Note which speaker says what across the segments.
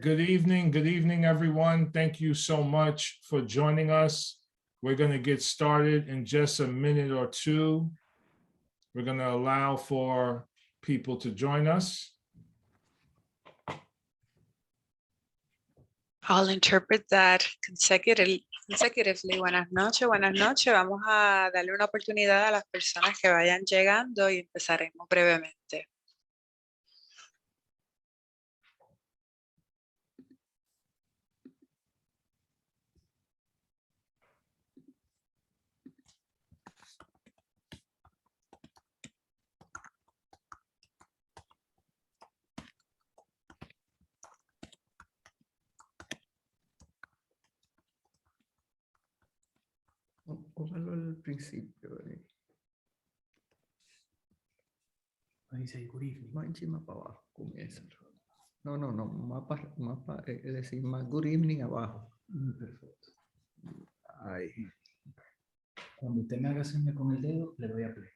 Speaker 1: Good evening, everyone. Thank you so much for joining us. We're going to get started in just a minute or two. We're going to allow for people to join us.
Speaker 2: I'll interpret that consecutively. Buenas noches. Vamos a darle una oportunidad a las personas que vayan llegando y empezaremos brevemente.
Speaker 3: Póngalo al principio.
Speaker 4: Ahí dice good evening.
Speaker 3: Más encima para abajo, comienza. No, es decir, más good evening abajo.
Speaker 4: Perfecto.
Speaker 3: Ahí.
Speaker 4: Cuando usted me haga seña con el dedo, le doy a play.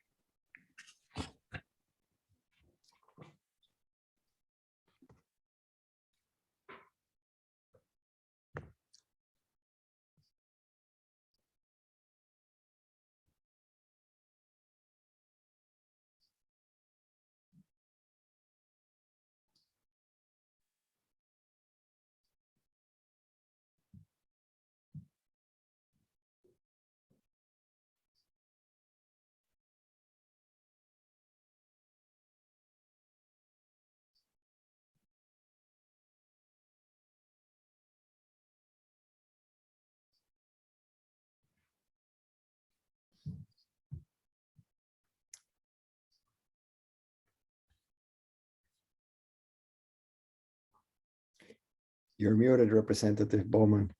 Speaker 3: You're muted, Representative Bowman.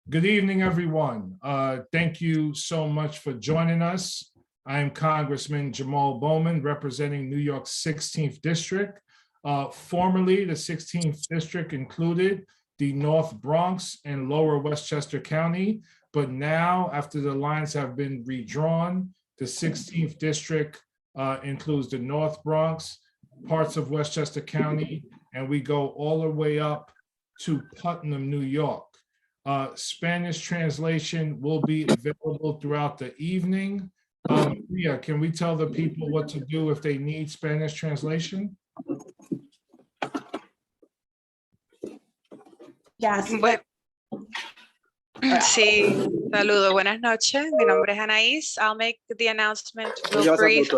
Speaker 1: Good evening, everyone. Thank you so much for joining us. I am Congressman Jamal Bowman, representing New York's 16th District. Formerly, the 16th District included the North Bronx and Lower Westchester County, but now, after the lines have been redrawn, the 16th District includes the North Bronx, parts of Westchester County, and we go all the way up to Putnam, New York. Spanish translation will be available throughout the evening. Maria, can we tell the people what to do if they need Spanish translation?
Speaker 5: Yes.
Speaker 2: Bueno, sí, saludo, buenas noches. Mi nombre es Anaís. I'll make the announcement real brief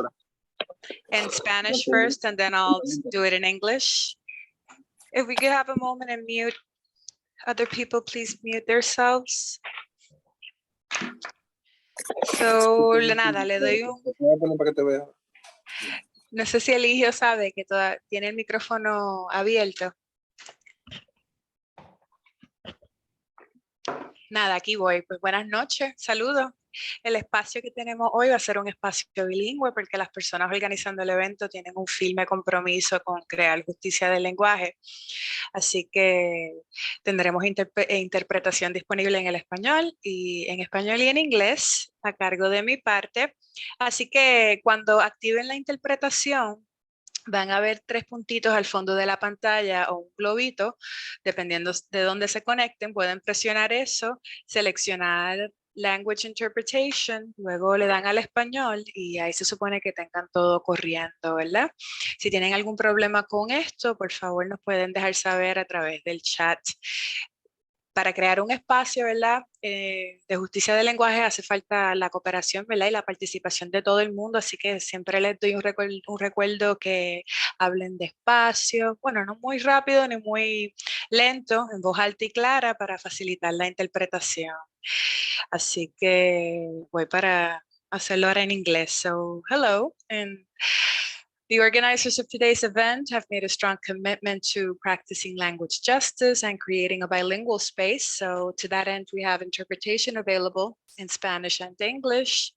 Speaker 2: in Spanish first, and then I'll do it in English. If we could have a moment and mute other people, please mute themselves. So, nada, le doy un... No sé si Eligio sabe que tiene el micrófono abierto. Nada, aquí voy. Pues buenas noches, saludos. El espacio que tenemos hoy va a ser un espacio bilingüe porque las personas organizando el evento tienen un firme compromiso con crear justicia del lenguaje. Así que tendremos interpretación disponible en el español y en inglés a cargo de mi parte. Así que cuando activen la interpretación, van a ver 3 puntitos al fondo de la pantalla o un globito, dependiendo de dónde se conecten, pueden presionar eso, seleccionar Language Interpretation, luego le dan al español y ahí se supone que tengan todo corriendo, ¿verdad? Si tienen algún problema con esto, por favor nos pueden dejar saber a través del chat. Para crear un espacio, ¿verdad? De justicia del lenguaje hace falta la cooperación, ¿verdad? Y la participación de todo el mundo, así que siempre les doy un recuerdo que hablen despacio, bueno, no muy rápido ni muy lento, en voz alta y clara para facilitar la interpretación. Así que voy para hacerlo ahora en inglés. So, hello, and the organizers of today's event have made a strong commitment to practicing language justice and creating a bilingual space. So to that end, we have interpretation available in Spanish and English.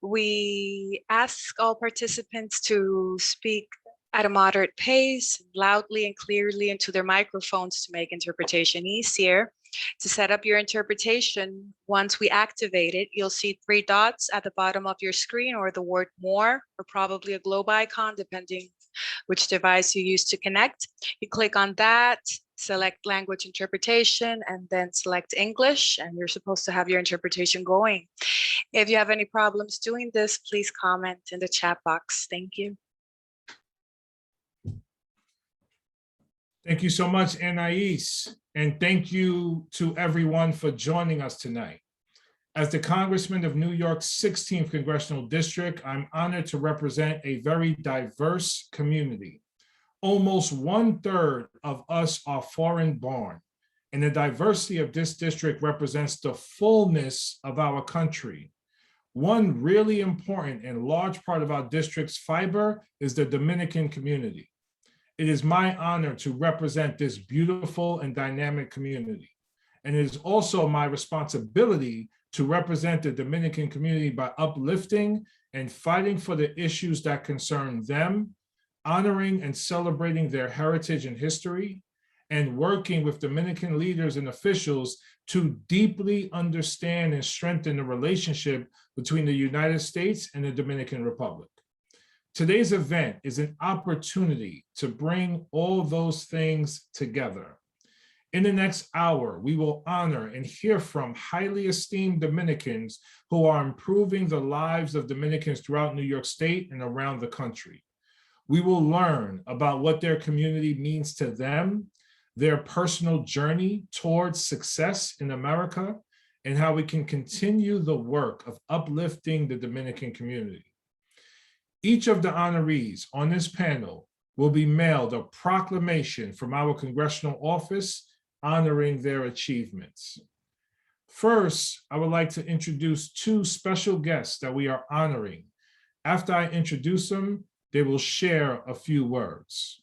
Speaker 2: We ask all participants to speak at a moderate pace, loudly and clearly into their microphones to make interpretation easier. To set up your interpretation, once we activate it, you'll see 3 dots at the bottom of your screen, or the word more, or probably a globe icon, depending which device you use to connect. You click on that, select language interpretation, and then select English, and you're supposed to have your interpretation going. If you have any problems doing this, please comment in the chat box. Thank you.
Speaker 1: Thank you so much, Anais, and thank you to everyone for joining us tonight. As the Congressman of New York's 16th Congressional District, I'm honored to represent a very diverse community. Almost 1/3 of us are foreign-born, and the diversity of this district represents the fullness of our country. One really important and large part of our district's fiber is the Dominican community. It is my honor to represent this beautiful and dynamic community. And it is also my responsibility to represent the Dominican community by uplifting and fighting for the issues that concern them, honoring and celebrating their heritage and history, and working with Dominican leaders and officials to deeply understand and strengthen the relationship between the United States and the Dominican Republic. Today's event is an opportunity to bring all those things together. In the next hour, we will honor and hear from highly esteemed Dominicans who are improving the lives of Dominicans throughout New York State and around the country. We will learn about what their community means to them, their personal journey towards success in America, and how we can continue the work of uplifting the Dominican community. Each of the honorees on this panel will be mailed a proclamation from our congressional office honoring their achievements. First, I would like to introduce 2 special guests that we are honoring. After I introduce them, they will share a few words.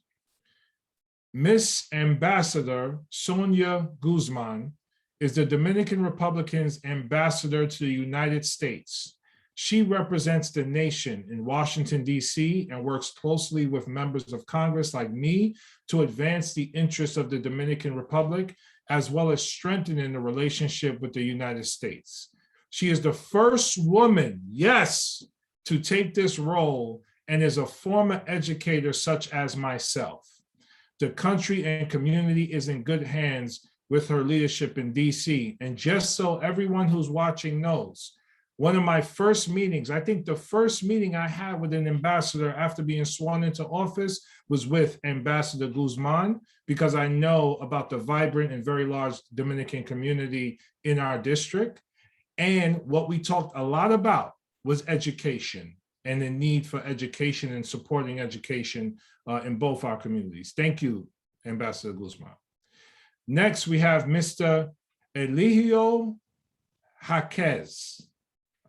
Speaker 1: Miss Ambassador Sonia Guzman is the Dominican Republic's ambassador to the United States. She represents the nation in Washington, D.C., and works closely with members of Congress like me to advance the interests of the Dominican Republic, as well as strengthening the relationship with the United States. She is the first woman, yes, to take this role, and is a former educator such as myself. The country and community is in good hands with her leadership in D.C. And just so everyone who's watching knows, one of my first meetings, I think the first meeting I had with an ambassador after being sworn into office was with Ambassador Guzman, because I know about the vibrant and very large Dominican community in our district. And what we talked a lot about was education and the need for education and supporting education in both our communities. Thank you, Ambassador Guzman. Next, we have Mr. Eligio Jaquez.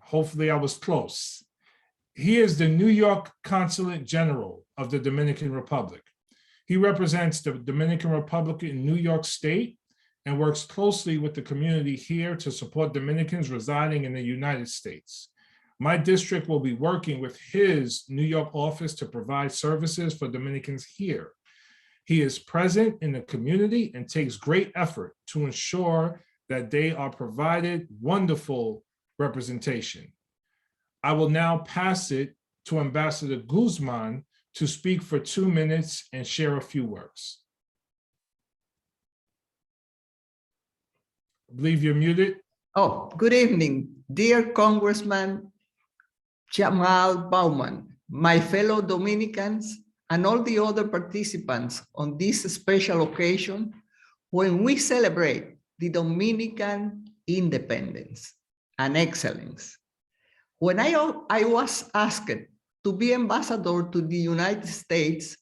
Speaker 1: Hopefully I was close. He is the New York Consulate General of the Dominican Republic. He represents the Dominican Republic in New York State and works closely with the community here to support Dominicans residing in the United States. My district will be working with his New York office to provide services for Dominicans here. He is present in the community and takes great effort to ensure that they are provided wonderful representation. I will now pass it to Ambassador Guzman to speak for 2 minutes and share a few words. I believe you're muted.
Speaker 3: Oh, good evening, dear Congressman Jamal Bowman, my fellow Dominicans, and all the other participants on this special occasion when we celebrate the Dominican independence and excellence. When I was asked to be ambassador to the United States,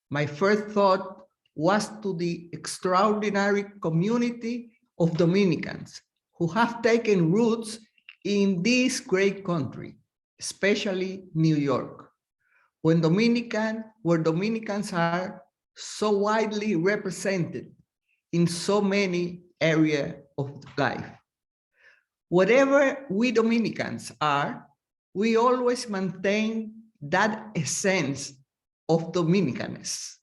Speaker 3: my first thought was to the extraordinary community of Dominicans who have taken roots in this great country, especially New York, where Dominicans are so widely represented in so many areas of life. Whatever we Dominicans are, we always maintain that essence of Dominicanness,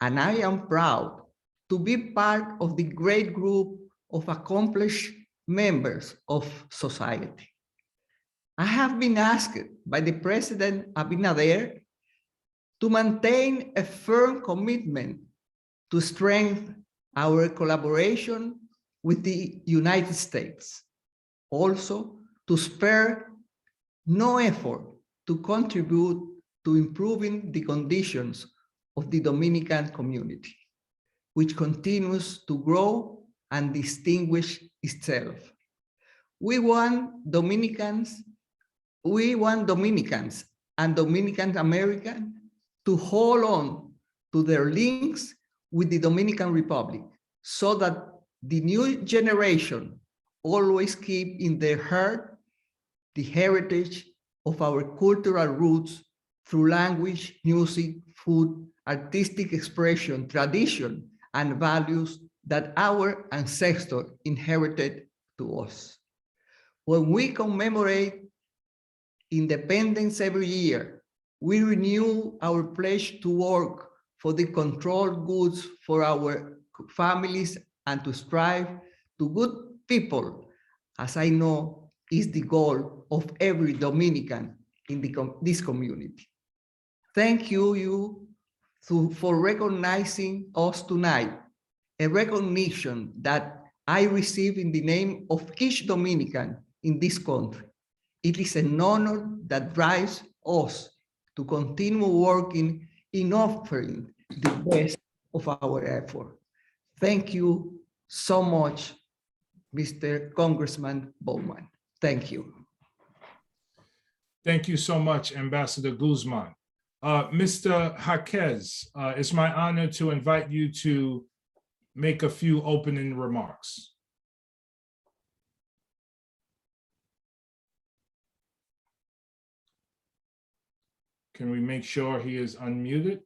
Speaker 3: and I am proud to be part of the great group of accomplished members of society. I have been asked by the President Abinader to maintain a firm commitment to strengthen our collaboration with the United States, also to spare no effort to contribute to improving the conditions of the Dominican community, which continues to grow and distinguish itself. We want Dominicans and Dominican Americans to hold on to their links with the Dominican Republic so that the new generation always keep in their heart the heritage of our cultural roots through language, music, food, artistic expression, tradition, and values that our ancestors inherited to us. When we commemorate independence every year, we renew our pledge to work for the controlled goods for our families and to strive to good people, as I know is the goal of every Dominican in this community. Thank you for recognizing us tonight, a recognition that I receive in the name of each Dominican in this country. It is an honor that drives us to continue working in offering the best of our effort. Thank you so much, Mr. Congressman Bowman. Thank you.
Speaker 1: Thank you so much, Ambassador Guzman. Mr. Jaquez, it's my honor to invite you to make a few opening remarks. Can we make sure he is unmuted?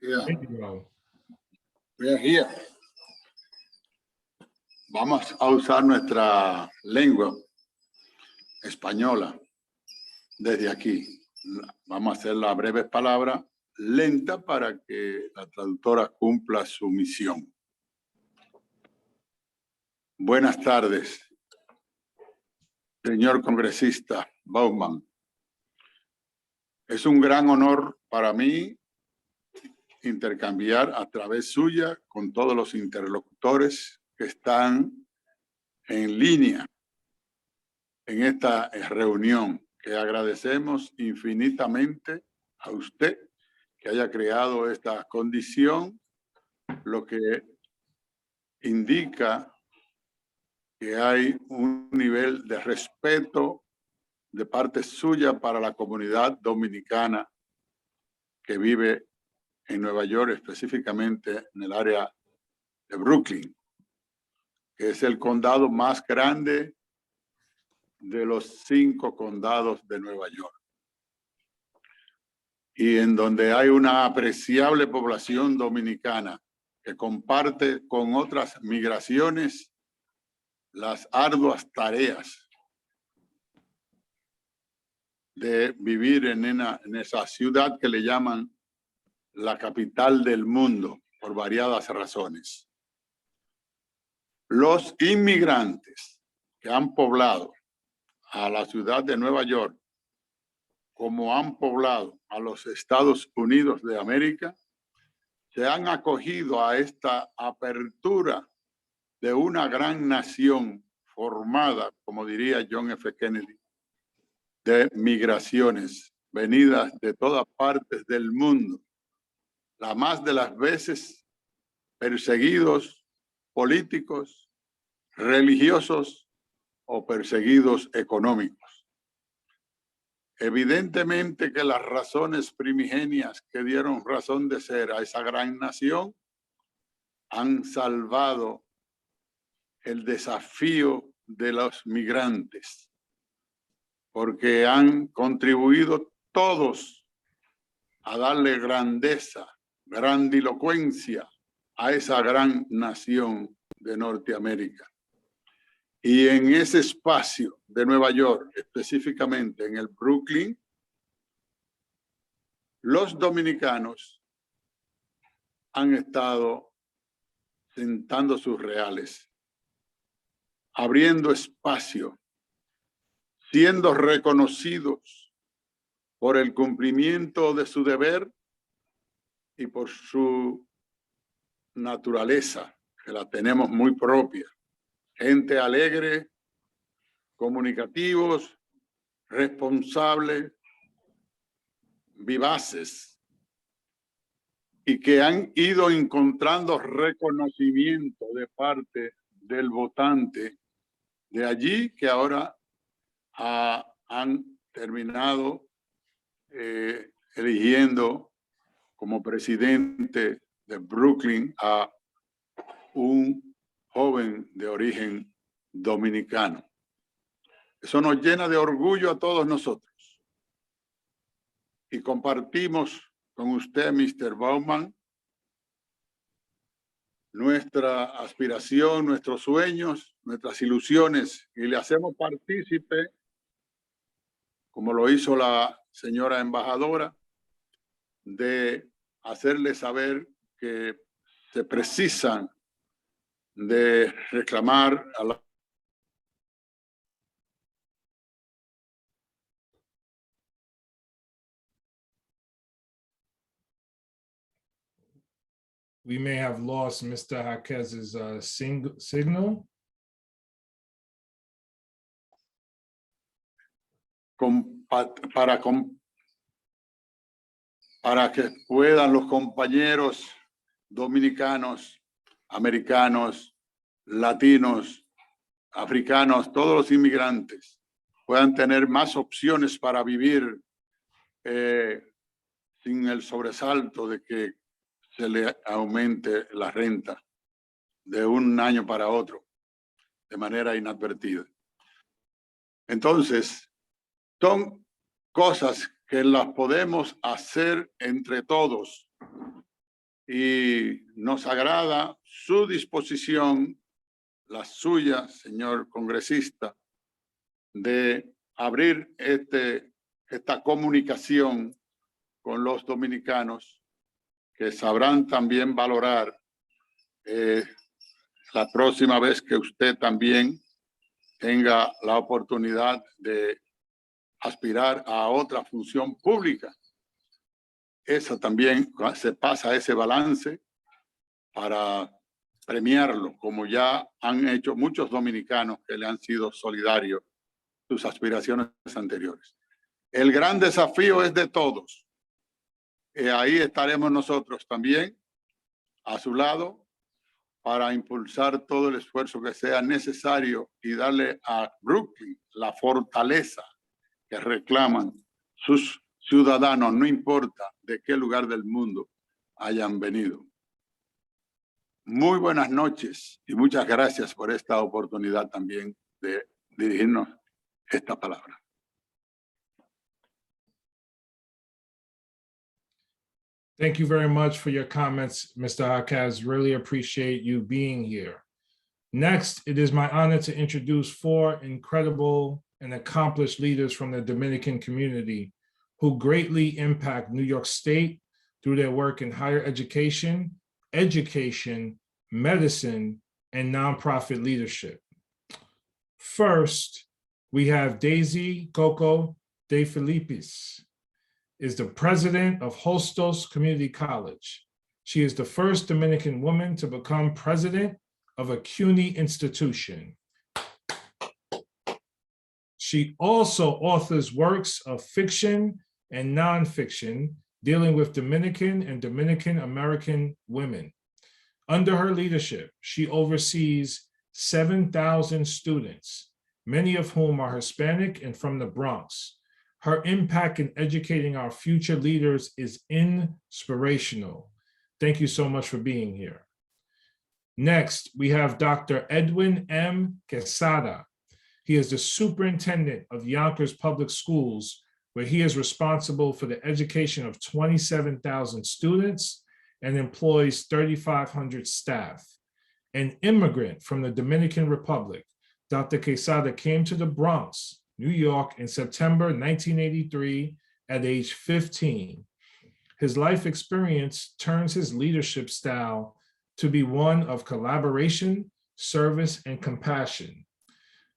Speaker 5: Yeah,
Speaker 1: There you go.
Speaker 5: we're here. Vamos a usar nuestra lengua española desde aquí. Vamos a hacer la breve palabra lenta para que la traductora cumpla su misión. Buenas tardes, señor congresista Bowman. Es un gran honor para mí intercambiar a través suya con todos los interlocutores que están en línea en esta reunión, que agradecemos infinitamente a usted que haya creado esta condición, lo que indica que hay un nivel de respeto de parte suya para la comunidad dominicana que vive en Nueva York, específicamente en el área de Brooklyn, que es el condado más grande de los 5 condados de Nueva York, y en donde hay una apreciable población dominicana que comparte con otras migraciones las arduas tareas de vivir en esa ciudad que le llaman la capital del mundo por variadas razones. Los inmigrantes que han poblado a la ciudad de Nueva York, como han poblado a los Estados Unidos de América, se han acogido a esta apertura de una gran nación formada, como diría John F. Kennedy, de migraciones venidas de todas partes del mundo, la más de las veces perseguidos políticos, religiosos o perseguidos económicos. Evidentemente que las razones primigenias que dieron razón de ser a esa gran nación han salvado el desafío de los migrantes, porque han contribuido todos a darle grandeza grandilocuencia a esa gran nación de Norteamérica. Y en ese espacio de Nueva York, específicamente en el Brooklyn, los dominicanos han estado sentando sus reales, abriendo espacio, siendo reconocidos por el cumplimiento de su deber y por su naturaleza, que la tenemos muy propia. Gente alegre, comunicativos, responsables, vivaces, y que han ido encontrando reconocimiento de parte del votante de allí, que ahora han terminado eligiendo como presidente de Brooklyn a un joven de origen dominicano. Eso nos llena de orgullo a todos nosotros. Y compartimos con usted, Mr. Bauman, nuestra aspiración, nuestros sueños, nuestras ilusiones, y le hacemos partícipe, como lo hizo la señora embajadora, de hacerle saber que se precisan de reclamar a la
Speaker 1: We may have lost Mr. Jaquez's signal.
Speaker 5: para que puedan los compañeros dominicanos, americanos, latinos, africanos, todos los inmigrantes puedan tener más opciones para vivir sin el sobresalto de que se le aumente la renta de un año para otro de manera inadvertida. Entonces, son cosas que las podemos hacer entre todos y nos agrada su disposición, la suya, señor congresista, de abrir esta comunicación con los dominicanos, que sabrán también valorar la próxima vez que usted también tenga la oportunidad de aspirar a otra función pública. Eso también se pasa ese balance para premiarlo, como ya han hecho muchos dominicanos que le han sido solidarios sus aspiraciones anteriores. El gran desafío es de todos. Ahí estaremos nosotros también a su lado para impulsar todo el esfuerzo que sea necesario y darle a Brooklyn la fortaleza que reclaman sus ciudadanos, no importa de qué lugar del mundo hayan venido. Muy buenas noches y muchas gracias por esta oportunidad también de dirigirnos esta palabra.
Speaker 1: Thank you very much for your comments, Mr. Jaquez. Really appreciate you being here. Next, it is my honor to introduce 4 incredible and accomplished leaders from the Dominican community who greatly impact New York State through their work in higher education, medicine, and nonprofit leadership. First, we have Daisy Coco de Filipis, is the president of Hostos Community College. She is the first Dominican woman to become president of a CUNY institution. She also authors works of fiction and nonfiction dealing with Dominican and Dominican American women. Under her leadership, she oversees 7,000 students, many of whom are Hispanic and from the Bronx. Her impact in educating our future leaders is inspirational. Thank you so much for being here. Next, we have Dr. Edwin M. Quesada. He is the superintendent of Yonkers Public Schools, where he is responsible for the education of 27,000 students and employs 3,500 staff. An immigrant from the Dominican Republic, Dr. Quesada came to the Bronx, New York in September 1983 at age 15. His life experience turns his leadership style to be one of collaboration, service, and compassion.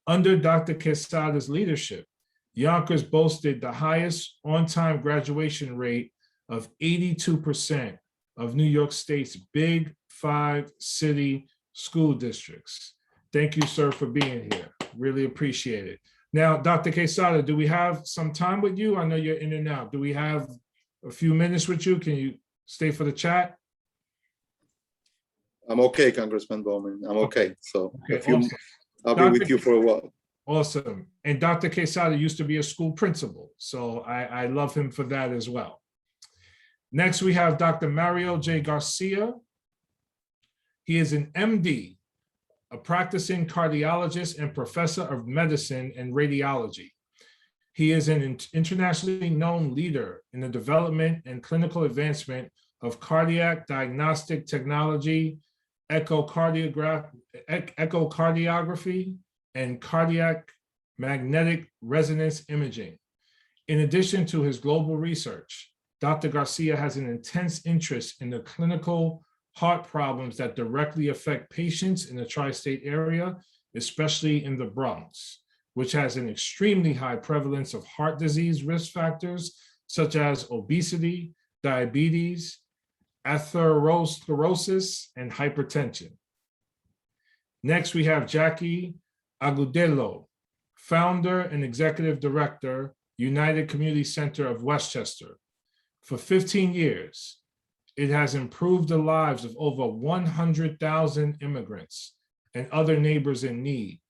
Speaker 1: Under Dr. Quesada's leadership, Yonkers boasted the highest on-time graduation rate of 82% of New York State's Big 5 city school districts. Thank you, sir, for being here. Really appreciate it. Now, Dr. Quesada, do we have some time with you? I know you're in and out. Do we have a few minutes with you? Can you stay for the chat?
Speaker 6: I'm okay, Congressman Bowman. I'm okay. So
Speaker 1: Awesome.
Speaker 6: I'll be with you for a while.
Speaker 1: Awesome. And Dr. Quesada used to be a school principal, so I love him for that as well. Next, we have Dr. Mario J. Garcia. He is an MD, a practicing cardiologist and professor of medicine and radiology. He is an internationally known leader in the development and clinical advancement of cardiac diagnostic technology, echocardiography, and cardiac magnetic resonance imaging. In addition to his global research, Dr. Garcia has an intense interest in the clinical heart problems that directly affect patients in the tri-state area, especially in the Bronx, which has an extremely high prevalence of heart disease risk factors such as obesity, diabetes, atherosclerosis, and hypertension. Next, we have Jackie Agudelo, founder and executive director, United Community Center of Westchester. For 15 years, it has improved the lives of over 100,000 immigrants and other neighbors in need.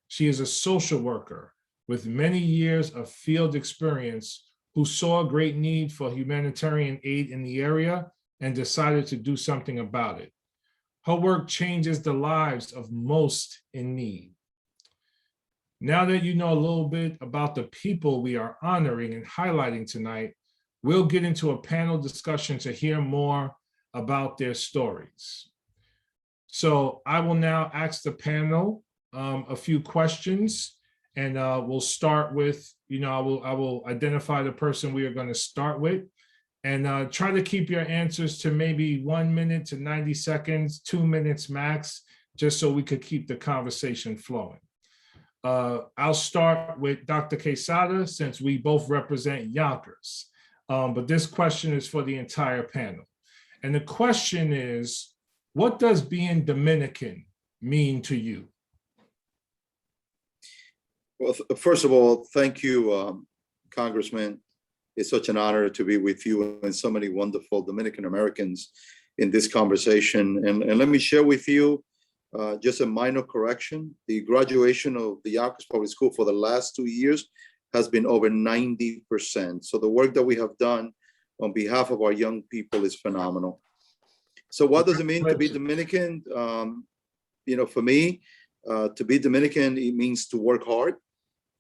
Speaker 1: She is a social worker with many years of field experience who saw a great need for humanitarian aid in the area and decided to do something about it. Her work changes the lives of most in need. Now that you know a little bit about the people we are honoring and highlighting tonight, we'll get into a panel discussion to hear more about their stories. So I will now ask the panel a few questions, and we'll start with, I will identify the person we are going to start with, and try to keep your answers to maybe 1 minute to 90 seconds, 2 minutes max, just so we could keep the conversation flowing. I'll start with Dr. Quesada, since we both represent Yonkers. But this question is for the entire panel. And the question is, what does being Dominican mean to you?
Speaker 6: Well, first of all, thank you, Congressman. It's such an honor to be with you and so many wonderful Dominican Americans in this conversation. And let me share with you just a minor correction. The graduation of the Yonkers Public School for the last 2 years has been over 90%. So the work that we have done on behalf of our young people is phenomenal. So what does it mean to be Dominican? For me, to be Dominican, it means to work hard.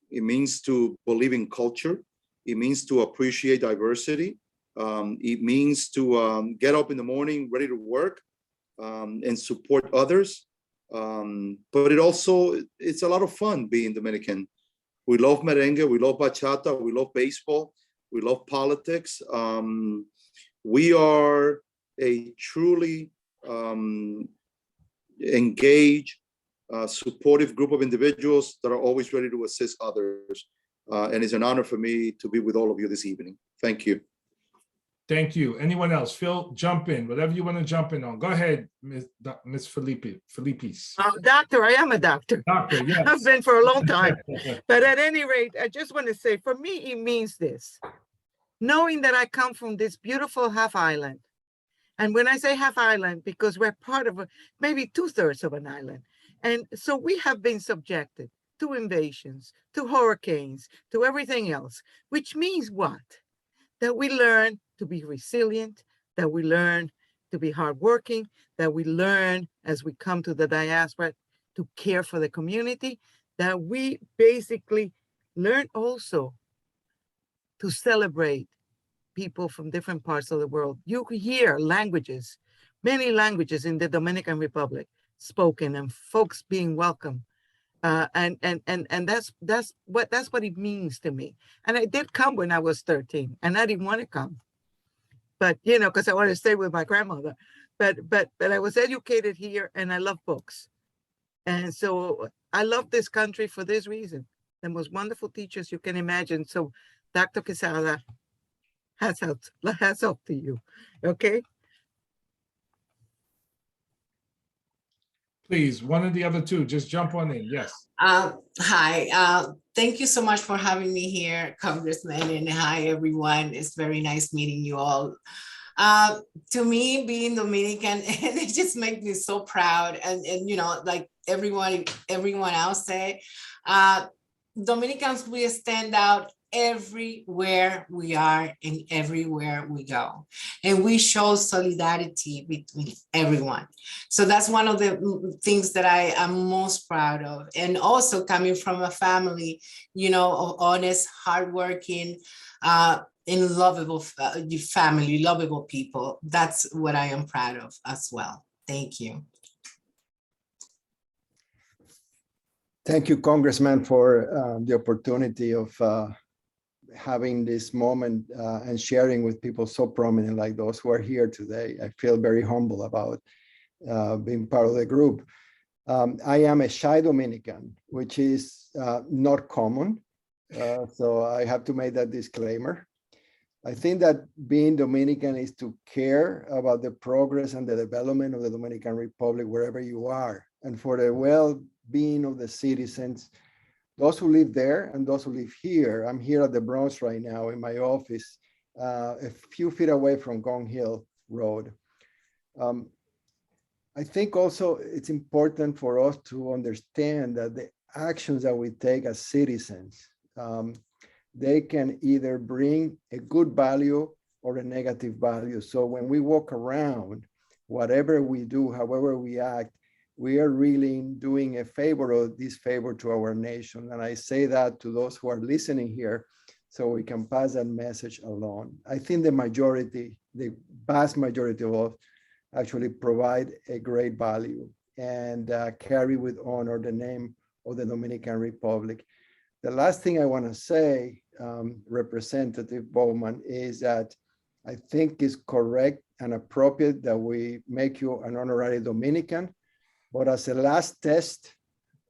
Speaker 6: It means to believe in culture. It means to appreciate diversity. It means to get up in the morning, ready to work and support others. But it's a lot of fun being Dominican. We love merengue, we love bachata, we love baseball, we love politics. We are a truly engaged, supportive group of individuals that are always ready to assist others. And it's an honor for me to be with all of you this evening. Thank you.
Speaker 1: Thank you. Anyone else? Phil, jump in, whatever you want to jump in on. Go ahead, Ms. Felipis.
Speaker 7: Doctor, I am a doctor.
Speaker 1: Doctor, yes.
Speaker 7: I've been for a long time. But at any rate, I just want to say, for me, it means this. Knowing that I come from this beautiful half island. And when I say half island, because we're part of maybe 2/3 of an island. And so we have been subjected to invasions, to hurricanes, to everything else, which means what? That we learn to be resilient, that we learn to be hardworking, that we learn as we come to the diaspora to care for the community, that we basically learn also to celebrate people from different parts of the world. You hear languages many languages in the Dominican Republic spoken and folks being welcome. And that's what it means to me. And I did come when I was 13 and I didn't want to come, but you know, because I wanted to stay with my grandmother, but I was educated here and I love books. And so I love this country for this reason. The most wonderful teachers you can imagine. So Dr. Quesada, hats off to you, okay?
Speaker 1: Please, one of the other two, just jump on in, yes.
Speaker 8: Hi, thank you so much for having me here, Congressman, and hi, everyone. It's very nice meeting you all. To me, being Dominican, and it just makes me so proud. And you know, like everyone else say, Dominicans, we stand out everywhere we are and everywhere we go. And we show solidarity between everyone. So that's one of the things that I am most proud of. And also coming from a family, you know, of honest, hardworking, and lovable family, lovable people. That's what I am proud of as well. Thank you.
Speaker 9: Thank you, Congressman, for the opportunity of having this moment and sharing with people so prominent like those who are here today. I feel very humble about being part of the group. I am a shy Dominican, which is not common. So I have to make that disclaimer. I think that being Dominican is to care about the progress and the development of the Dominican Republic wherever you are, and for the well-being of the citizens, those who live there and those who live here. I'm here at the Bronx right now in my office, a few feet away from Gong Hill Road. I think also it's important for us to understand that the actions that we take as citizens, they can either bring a good value or a negative value. So when we walk around, whatever we do, however we act, we are really doing a favor or disfavor to our nation. And I say that to those who are listening here, so we can pass that message along. I think the vast majority of us actually provide a great value and carry with honor the name of the Dominican Republic. The last thing I want to say, Representative Bowman, is that I think it's correct and appropriate that we make you an honorary Dominican, but as a last test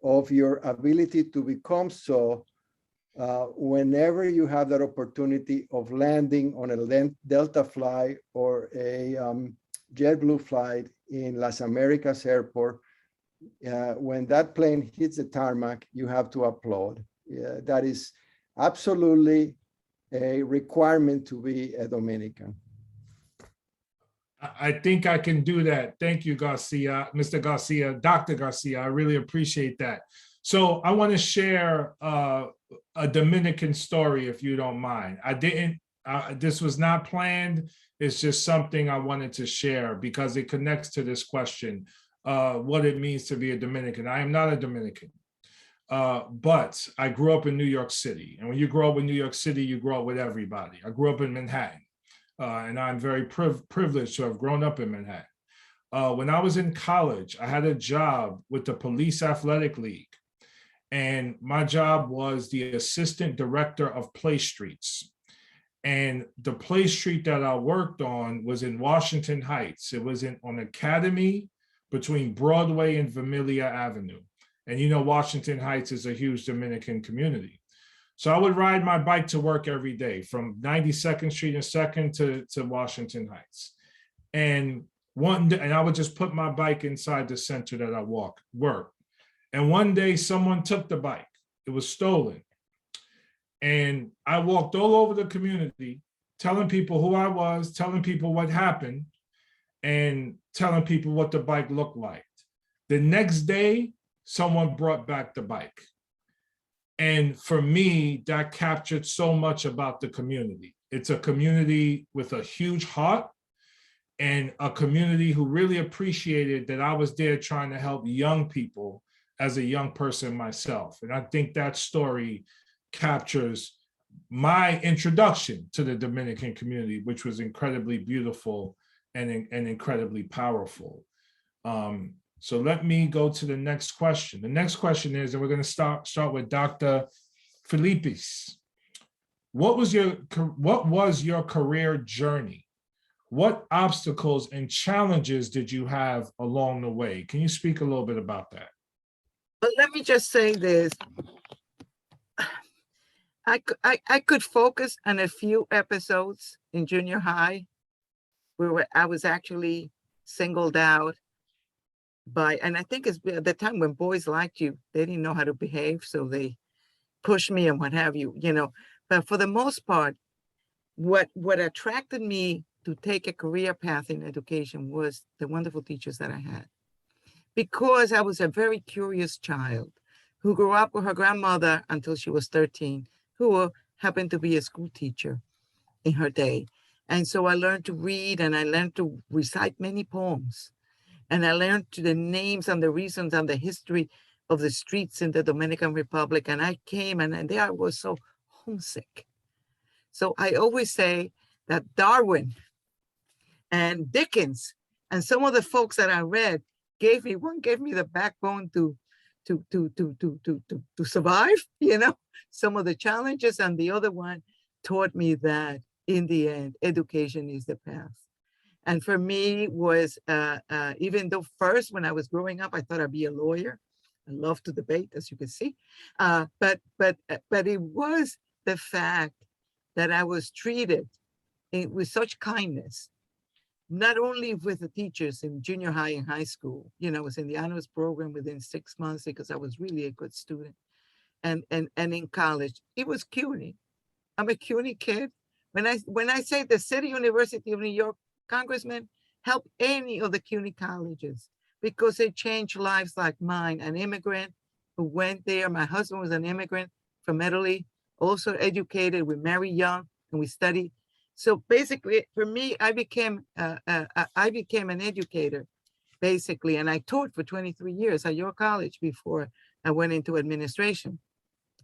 Speaker 9: of your ability to become so, whenever you have that opportunity of landing on a Delta flight or a JetBlue flight in Las Americas Airport, when that plane hits the tarmac, you have to applaud. That is absolutely a requirement to be a Dominican.
Speaker 1: I think I can do that. Thank you, Garcia, Mr. Garcia, Dr. Garcia. I really appreciate that. So I want to share a Dominican story, if you don't mind. This was not planned. It's just something I wanted to share because it connects to this question, what it means to be a Dominican. I am not a Dominican, but I grew up in New York City. And when you grow up in New York City, you grow up with everybody. I grew up in Manhattan. And I'm very privileged to have grown up in Manhattan. When I was in college, I had a job with the Police Athletic League. And my job was the assistant director of Play Streets. And the Play Street that I worked on was in Washington Heights. It was on Academy between Broadway and Vermilion Avenue. And you know, Washington Heights is a huge Dominican community. So I would ride my bike to work every day from 92nd Street and 2nd to Washington Heights. And I would just put my bike inside the center that I work. And one day someone took the bike. It was stolen. And I walked all over the community, telling people who I was, telling people what happened, and telling people what the bike looked like. The next day, someone brought back the bike. And for me, that captured so much about the community. It's a community with a huge heart and a community who really appreciated that I was there trying to help young people as a young person myself. And I think that story captures my introduction to the Dominican community, which was incredibly beautiful and incredibly powerful. So let me go to the next question. The next question is, and we're going to start with Dr. Felipis. What was your career journey? What obstacles and challenges did you have along the way? Can you speak a little bit about that?
Speaker 7: But let me just say this. I could focus on a few episodes in junior high where I was actually singled out by, and I think it's at the time when boys liked you, they didn't know how to behave, so they pushed me and what have you, you know. But for the most part, what attracted me to take a career path in education was the wonderful teachers that I had. Because I was a very curious child who grew up with her grandmother until she was 13, who happened to be a school teacher in her day. And so I learned to read and I learned to recite many poems. And I learned the names and the reasons and the history of the streets in the Dominican Republic. And I came and there I was so homesick. So I always say that Darwin and Dickens and some of the folks that I read gave me the backbone to survive, you know, some of the challenges, and the other one taught me that in the end, education is the path. And for me was, even though first when I was growing up, I thought I'd be a lawyer. I love to debate, as you can see. But it was the fact that I was treated with such kindness, not only with the teachers in junior high and high school. You know, I was in the honors program within 6 months because I was really a good student. And in college, it was CUNY. I'm a CUNY kid. When I say the City University of New York, Congressman, help any of the CUNY colleges because they changed lives like mine. An immigrant who went there. My husband was an immigrant from Italy, also educated. We married young and we studied. So basically, for me, I became an educator, basically, and I taught for 23 years at your college before I went into administration.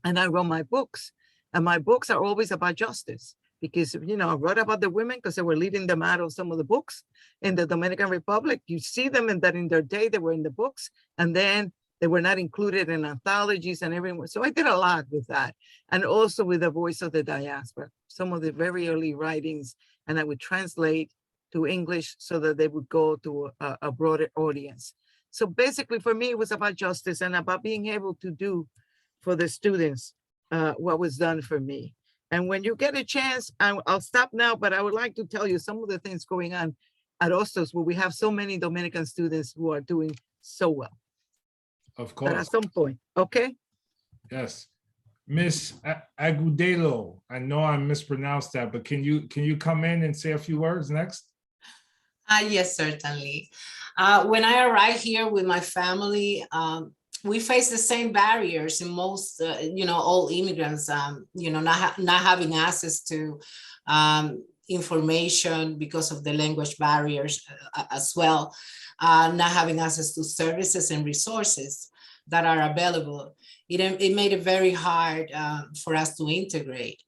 Speaker 7: And I wrote my books, and my books are always about justice. Because, you know, I wrote about the women because they were leaving them out of some of the books in the Dominican Republic. You see them in their day, they were in the books, and then they were not included in anthologies and everyone. So I did a lot with that. And also with the voice of the diaspora, some of the very early writings, and I would translate to English so that they would go to a broader audience. So basically for me, it was about justice and about being able to do for the students what was done for me. And when you get a chance, I'll stop now, but I would like to tell you some of the things going on at Hostos, where we have so many Dominican students who are doing so well.
Speaker 1: Of course.
Speaker 7: But at some point, okay?
Speaker 1: Yes. Miss Agudelo, I know I mispronounced that, but can you come in and say a few words next?
Speaker 8: Yes, certainly. When I arrived here with my family, we face the same barriers in most, all immigrants, not having access to information because of the language barriers as well, not having access to services and resources that are available. It made it very hard for us to integrate.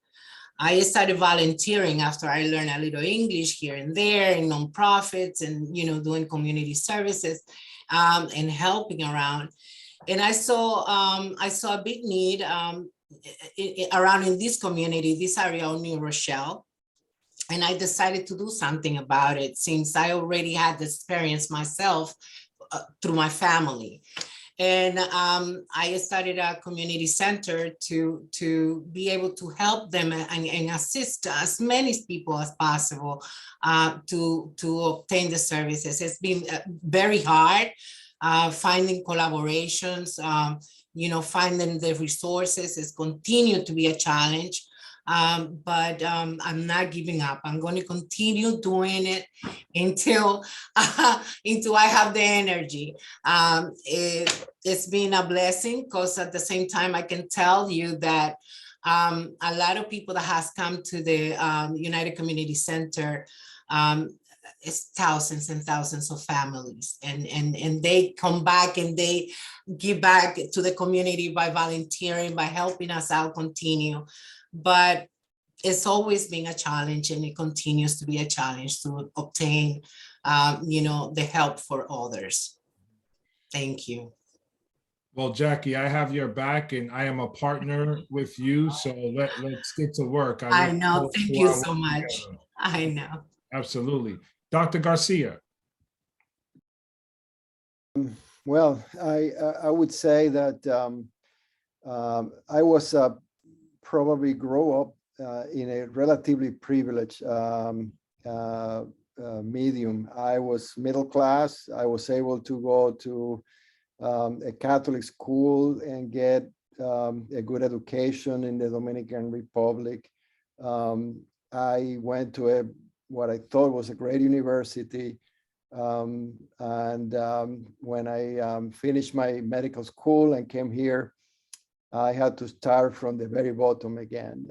Speaker 8: I started volunteering after I learned a little English here and there in nonprofits and, doing community services and helping around. And I saw a big need around in this community, this area of New Rochelle. And I decided to do something about it since I already had the experience myself through my family. And I started a community center to be able to help them and assist as many people as possible to obtain the services. It's been very hard. Finding collaborations, finding the resources has continued to be a challenge, but I'm not giving up. I'm going to continue doing it until I have the energy. It's been a blessing because at the same time, I can tell you that a lot of people that has come to the United Community Center, it's thousands and thousands of families, and they come back and they give back to the community by volunteering, by helping us out continue. But it's always been a challenge, and it continues to be a challenge to obtain the help for others. Thank you.
Speaker 1: Well, Jackie, I have your back and I am a partner with you. So let's get to work.
Speaker 8: I
Speaker 1: look
Speaker 8: know.
Speaker 1: forward
Speaker 8: Thank
Speaker 1: to
Speaker 8: you
Speaker 1: our
Speaker 8: so
Speaker 1: work
Speaker 8: much.
Speaker 1: together.
Speaker 8: I know.
Speaker 1: Absolutely. Dr. Garcia.
Speaker 9: Well, I would say that I was probably grow up in a relatively privileged medium. I was middle class. I was able to go to a Catholic school and get a good education in the Dominican Republic. I went to what I thought was a great university. When I finished my medical school and came here, I had to start from the very bottom again.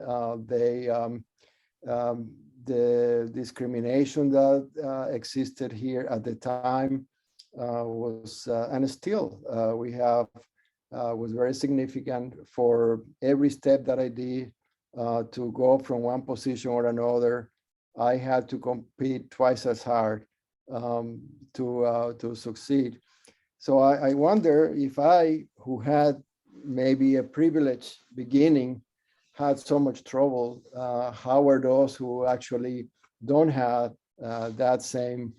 Speaker 9: The discrimination that existed here at the time was, and still we have, was very significant for every step that I did to go from one position or another. I had to compete twice as hard to succeed. So I wonder if I, who had maybe a privileged beginning, had so much trouble, how are those who actually don't have that same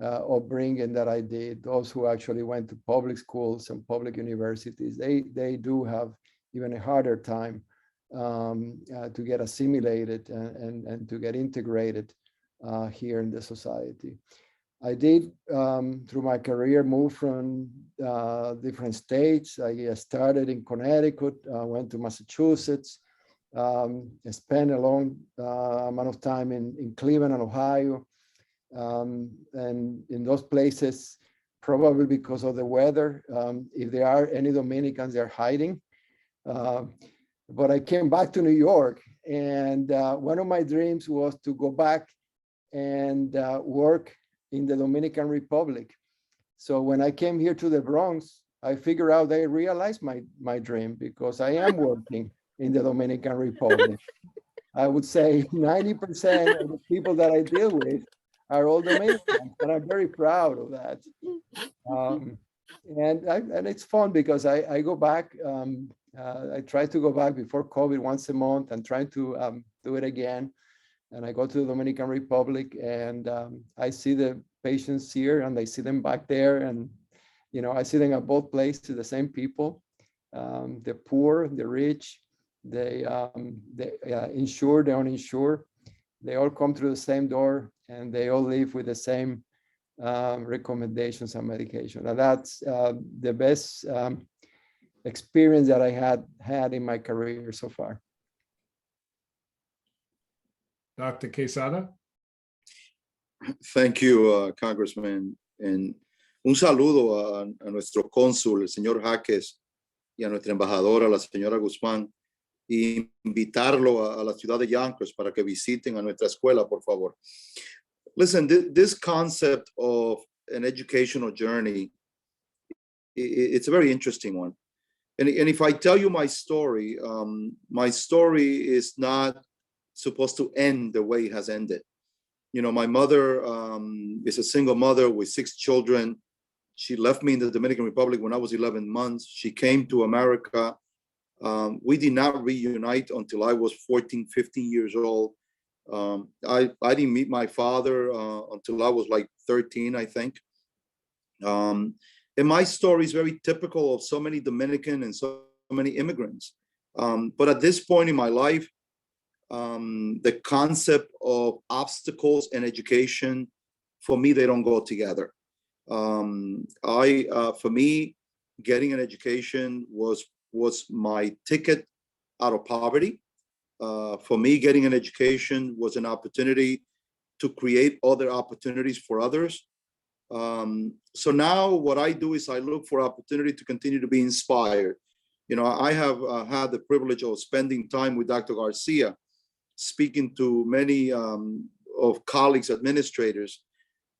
Speaker 9: upbringing that I did, those who actually went to public schools and public universities, they do have even a harder time to get assimilated and to get integrated here in the society. I did, through my career, move from different states. I started in Connecticut, went to Massachusetts, spent a long amount of time in Cleveland and Ohio. And in those places, probably because of the weather, if there are any Dominicans, they're hiding. But I came back to New York, and one of my dreams was to go back and work in the Dominican Republic. So when I came here to the Bronx, I figured out I realized my dream, because I am working in the Dominican Republic. I would say 90% of the people that I deal with are all Dominicans, and I'm very proud of that. And it's fun because I go back, I try to go back before COVID once a month and try to do it again. And I go to the Dominican Republic, and I see the patients here and I see them back there. And, I see them at both places, the same people, the poor, the rich, the insured, the uninsured. They all come through the same door, and they all live with the same recommendations and medication. And that's the best experience that I had in my career so far.
Speaker 1: Dr. Quesada.
Speaker 6: Thank you, Congressman. And un saludo a nuestro cónsul, el señor Jaques, y a nuestra embajadora, la señora Guzmán, y invitarlo a la ciudad de Yonkers para que visiten a nuestra escuela, por favor. Listen, this concept of an educational journey, it's a very interesting one. And if I tell you my story is not supposed to end the way it has ended. My mother is a single mother with 6 children. She left me in the Dominican Republic when I was 11 months. She came to America. We did not reunite until I was 14, 15 years old. I didn't meet my father until I was like 13, I think. And my story is very typical of so many Dominican and so many immigrants. But at this point in my life, the concept of obstacles and education, for me, they don't go together. For me, getting an education was my ticket out of poverty. For me, getting an education was an opportunity to create other opportunities for others. So now what I do is I look for opportunity to continue to be inspired. I have had the privilege of spending time with Dr. Garcia, speaking to many of colleagues, administrators,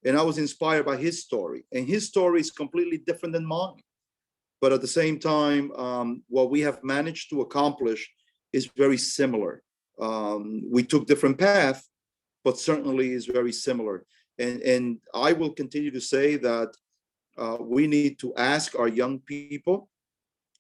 Speaker 6: and I was inspired by his story. And his story is completely different than mine. But at the same time, what we have managed to accomplish is very similar. We took different paths, but certainly is very similar. And I will continue to say that we need to ask our young people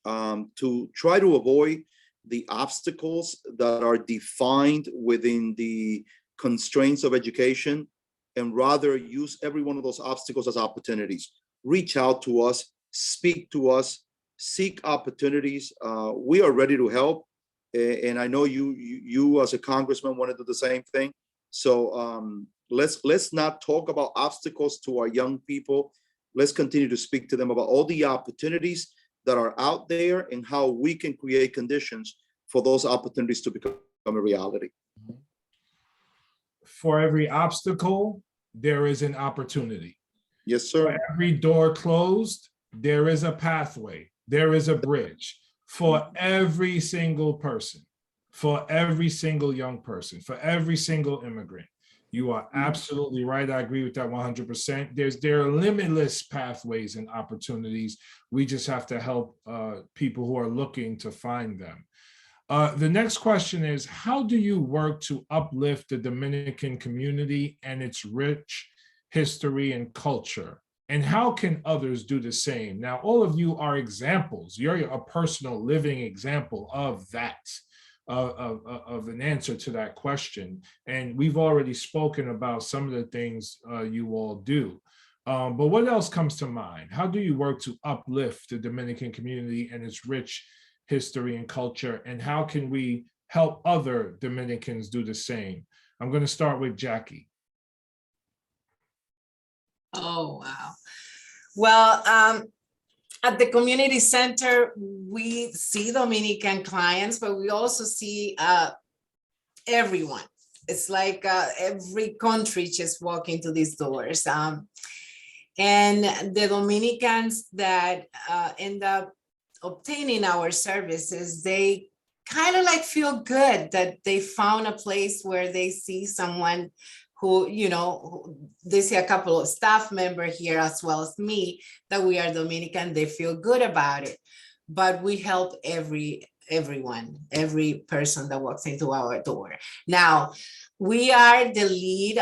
Speaker 6: to try to avoid the obstacles that are defined within the constraints of education, and rather use every one of those obstacles as opportunities. Reach out to us, speak to us, seek opportunities. We are ready to help. And I know you as a congressman want to do the same thing. So let's not talk about obstacles to our young people. Let's continue to speak to them about all the opportunities that are out there and how we can create conditions for those opportunities to become a reality.
Speaker 1: For every obstacle, there is an opportunity.
Speaker 6: Yes, sir.
Speaker 1: For every door closed, there is a pathway, there is a bridge. For every single person, for every single young person, for every single immigrant. You are absolutely right. I agree with that 100%. There are limitless pathways and opportunities. We just have to help people who are looking to find them. The next question is, how do you work to uplift the Dominican community and its rich history and culture? And how can others do the same? Now, all of you are examples. You're a personal living example of that, of an answer to that question. And we've already spoken about some of the things you all do. But what else comes to mind? How do you work to uplift the Dominican community and its rich history and culture? And how can we help other Dominicans do the same? I'm going to start with Jackie.
Speaker 8: Oh, wow. Well, at the community center, we see Dominican clients, but we also see everyone. It's like every country just walk into these doors. And the Dominicans that end up obtaining our services, they kind of like feel good that they found a place where they see someone who, you know, they see a couple of staff members here as well as me, that we are Dominican, they feel good about it. But we help everyone, every person that walks into our door. Now, we are the lead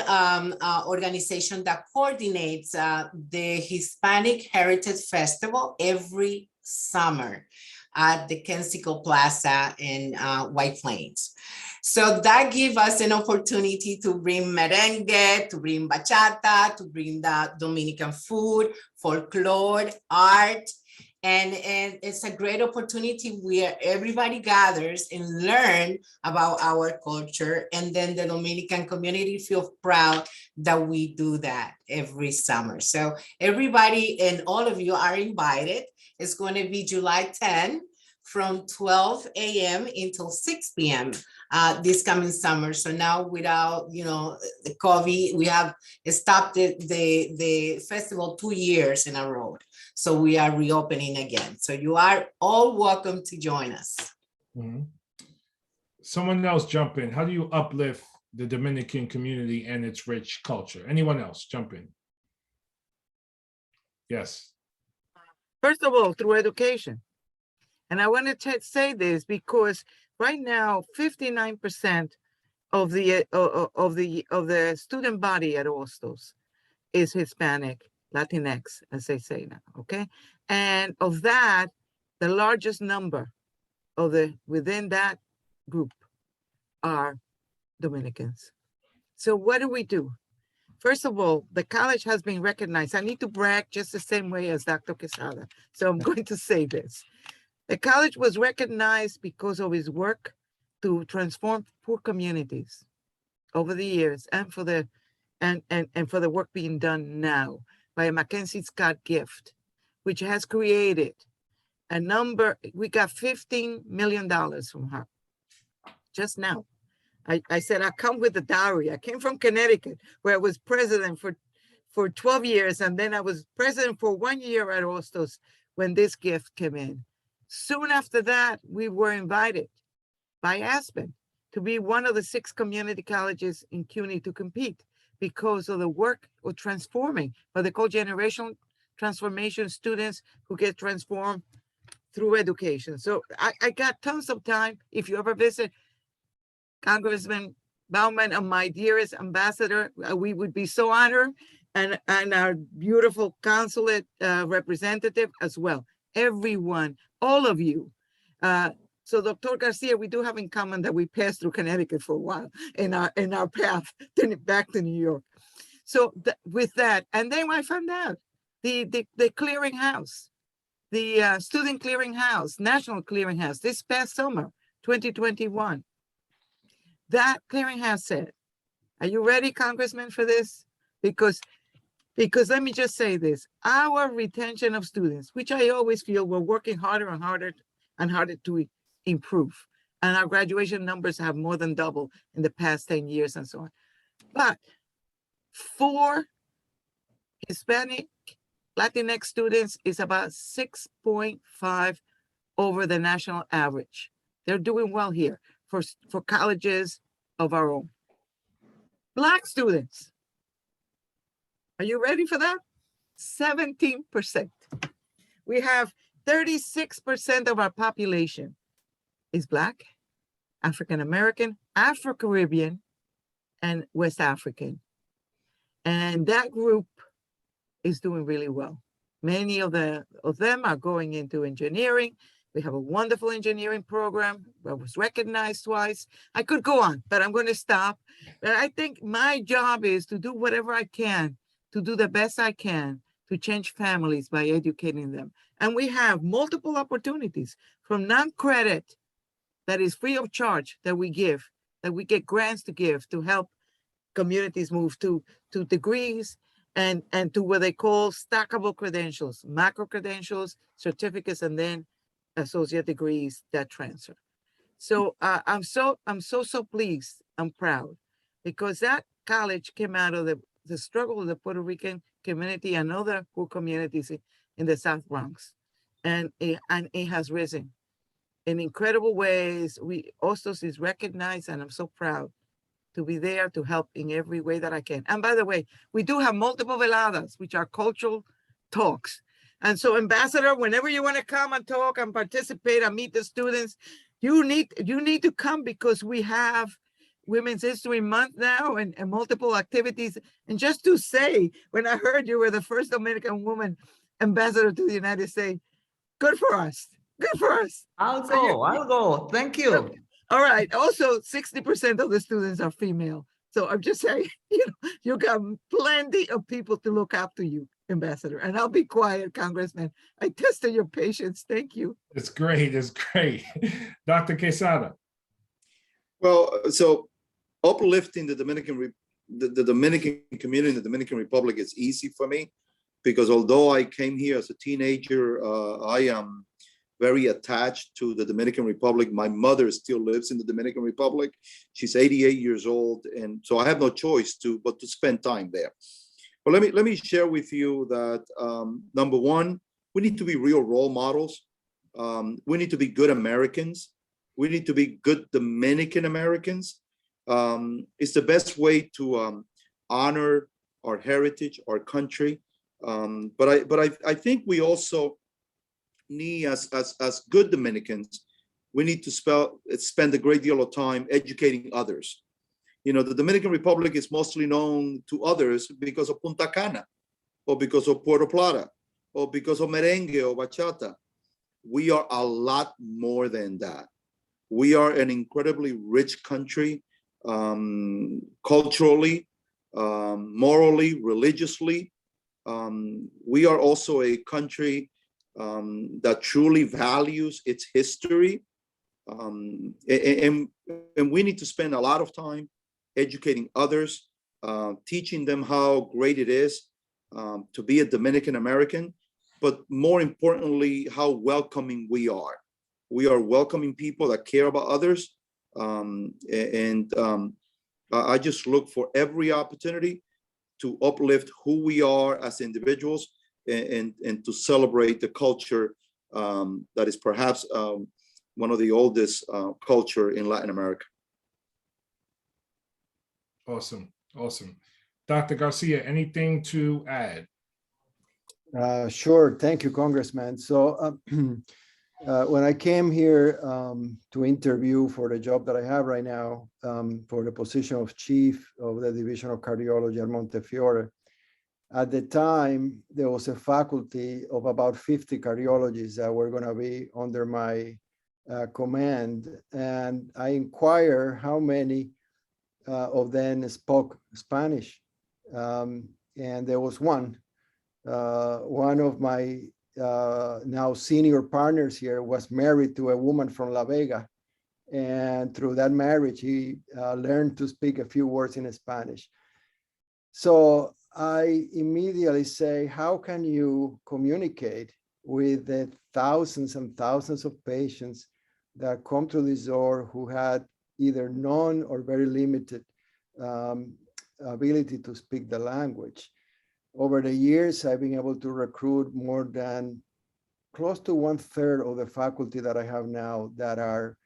Speaker 8: organization that coordinates the Hispanic Heritage Festival every summer at the Kensico Plaza in White Plains. So that gives us an opportunity to bring merengue, to bring bachata, to bring the Dominican food, folklore, art. And it's a great opportunity where everybody gathers and learn about our culture. And then the Dominican community feels proud that we do that every summer. So everybody and all of you are invited. It's going to be July 10 from 12 a.m. until 6 p.m. This coming summer. So now without, you know, the COVID, we have stopped the festival 2 years in a row. So we are reopening again. So you are all welcome to join us.
Speaker 1: Mm-hmm. Someone else jump in. How do you uplift the Dominican community and its rich culture? Anyone else jump in? Yes.
Speaker 7: First of all, through education. And I want to say this because right now, 59% of the student body at Hostos is Hispanic, Latinx, as they say now, okay? And of that, the largest number of within that group are Dominicans. So what do? First of all, the college has been recognized. I need to brag just the same way as Dr. Quesada. So I'm going to say this. The college was recognized because of his work to transform poor communities over the years, and for the for the work being done now by a Mackenzie Scott gift, which has created a number. We got $15 million from her just now. I said, I come with the dowry. I came from Connecticut, where I was president for 12 years. And then I was president for 1 year at Hostos when this gift came in. Soon after that, we were invited by Aspen to be one of the 6 community colleges in CUNY to compete because of the work of transforming, what they call generational transformation, students who get transformed through education. So I got tons of time. If you ever visit Congressman Bauman and my dearest ambassador, we would be so honored, and our beautiful consulate representative as well. Everyone, all of you. So Dr. Garcia, we do have in common that we passed through Connecticut for a while in our path back to New York. So with that, and then I found out the clearinghouse, the student clearinghouse, national clearinghouse, this past summer, 2021. That clearinghouse said, are you ready, Congressman, for this? Because let me just say this, our retention of students, which I always feel we're working harder and harder and harder to improve. And our graduation numbers have more than doubled in the past 10 years and so on. But for Hispanic, Latinx students is about 6.5 over the national average. They're doing well here for colleges of our own. Black students, are you ready for that? 17%. We have 36% of our population is Black, African-American, Afro-Caribbean, and West African. And that group is doing really well. Many of them are going into engineering. We have a wonderful engineering program that was recognized twice. I could go on, but I'm going to stop. But I think my job is to do whatever I can, to do the best I can to change families by educating them. And we have multiple opportunities from non-credit that is free of charge that we give, that we get grants to give to help communities move to degrees and to what they call stackable credentials, macro credentials, certificates, and then associate degrees that transfer. So I'm so pleased. I'm proud because that college came out of the struggle of the Puerto Rican community and other poor communities in the South Bronx, and it has risen in incredible ways. Hostos is recognized, and I'm so proud to be there to help in every way that I can. And by the way, we do have multiple veladas, which are cultural talks. And so, Ambassador, whenever you want to come and talk and participate and meet the students, you need to come because we have Women's History Month now and multiple activities. And just to say, when I heard you were the first Dominican woman ambassador to the United States, good for us. Good for us.
Speaker 3: I'll go. Thank you.
Speaker 7: All right. Also, 60% of the students are female. So I'm just saying, you got plenty of people to look up to you, Ambassador. And I'll be quiet, Congressman. I tested your patience. Thank you.
Speaker 1: It's great. It's great. Dr. Quesada.
Speaker 6: Well, so uplifting the Dominican community in the Dominican Republic is easy for me because although I came here as a teenager, I am very attached to the Dominican Republic. My mother still lives in the Dominican Republic. She's 88 years old. And so I have no choice but to spend time there. But let me share with you that number one, we need to be real role models. We need to be good Americans. We need to be good Dominican Americans. It's the best way to honor our heritage, our country. But I think we also need, as good Dominicans, we need to spend a great deal of time educating others. The Dominican Republic is mostly known to others because of Punta Cana, or because of Puerto Plata, or because of merengue or bachata. We are a lot more than that. We are an incredibly rich country, culturally, morally, religiously. We are also a country that truly values its history. And we need to spend a lot of time educating others, teaching them how great it is to be a Dominican American, but more importantly, how welcoming we are. We are welcoming people that care about others. I just look for every opportunity to uplift who we are as individuals and to celebrate the culture that is perhaps one of the oldest culture in Latin America.
Speaker 1: Awesome. Dr. Garcia, anything to add?
Speaker 9: Sure. Thank you, Congressman. So When I came here to interview for the job that I have right now, for the position of chief of the division of cardiology at Montefiore, at the time, there was a faculty of about 50 cardiologists that were going to be under my command. And I inquired how many of them spoke Spanish. And there was one. One of my now senior partners here was married to a woman from La Vega. And through that marriage, he learned to speak a few words in Spanish. So I immediately say, how can you communicate with the thousands and thousands of patients that come to this door who had either none or very limited ability to speak the language? Over the years, I've been able to recruit more than close to 1/3 of the faculty that I have now that are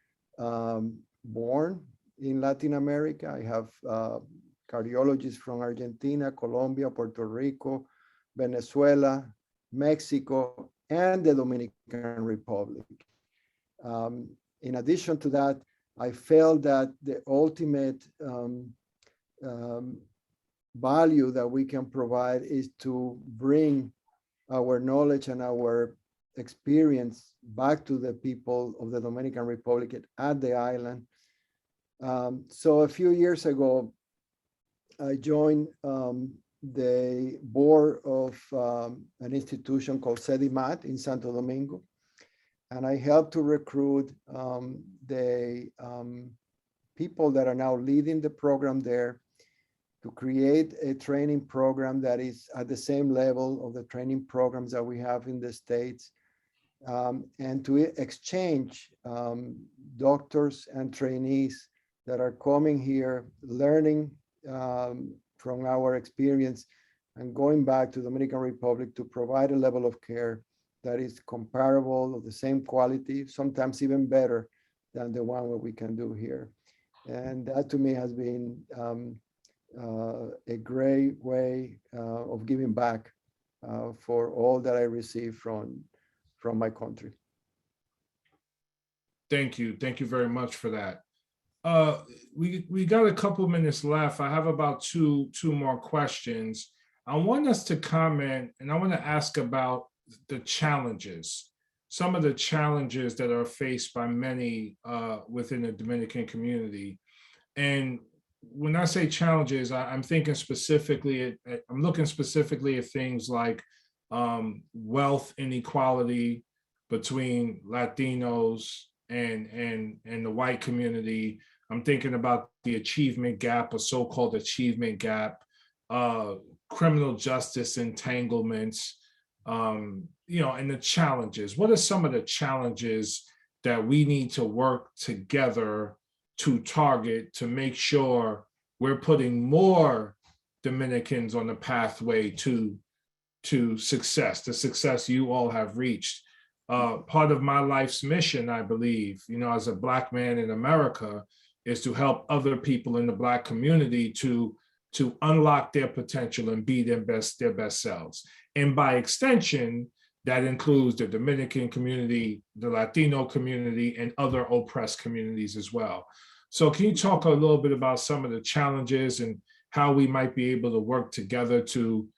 Speaker 9: born in Latin America. I have cardiologists from Argentina, Colombia, Puerto Rico, Venezuela, Mexico, and the Dominican Republic. In addition to that, I felt that the ultimate value that we can provide is to bring our knowledge and our experience back to the people of the Dominican Republic at the island. So a few years ago, I joined the board of an institution called SEDIMAT in Santo Domingo, and I helped to recruit the people that are now leading the program there to create a training program that is at the same level of the training programs that we have in the States, and to exchange doctors and trainees that are coming here, learning from our experience and going back to the Dominican Republic to provide a level of care that is comparable, of the same quality, sometimes even better than the one that we can do here. And that to me has been a great way of giving back for all that I receive from my country.
Speaker 1: Thank you. Thank you very much for that. We got a couple minutes left. I have about two more questions. I want us to comment, and I want to ask about the challenges, some of the challenges that are faced by many within the Dominican community. And when I say challenges, I'm thinking specifically, I'm looking specifically at things like wealth inequality between Latinos and the white community. I'm thinking about the achievement gap, a so-called achievement gap, criminal justice entanglements, and the challenges. What are some of the challenges that we need to work together to target to make sure we're putting more Dominicans on the pathway to success, the success you all have reached? Part of my life's mission, I believe, as a Black man in America, is to help other people in the Black community to unlock their potential and be their best selves. And by extension, that includes the Dominican community, the Latino community, and other oppressed communities as well. So can you talk a little bit about some of the challenges and how we might be able to work together to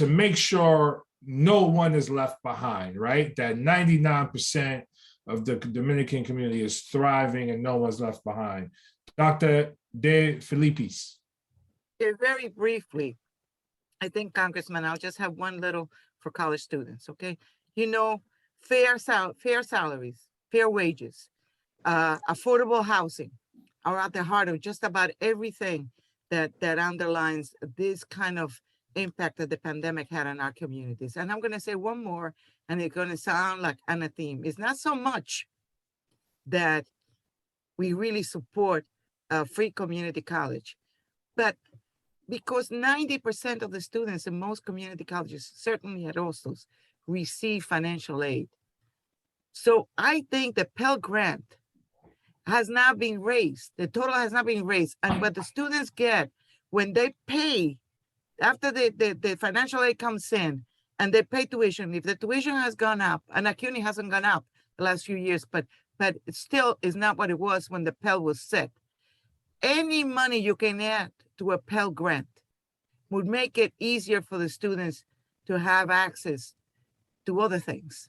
Speaker 1: make sure no one is left behind, right? That 99% of the Dominican community is thriving and no one's left behind. Dr. De Filipis.
Speaker 7: Yeah, very briefly, I think, Congressman, I'll just have one little for college students, okay? Fair salaries, fair wages, affordable housing are at the heart of just about everything that underlines this kind of impact that the pandemic had on our communities. And I'm going to say one more, and it's going to sound like an theme. It's not so much that we really support a free community college, but because 90% of the students in most community colleges, certainly at Hostos, receive financial aid. So I think the Pell Grant has not been raised. The total has not been raised. And what the students get when they pay, after the financial aid comes in, and they pay tuition. If the tuition has gone up, and CUNY hasn't gone up the last few years, but it still is not what it was when the Pell was set. Any money you can add to a Pell grant would make it easier for the students to have access to other things,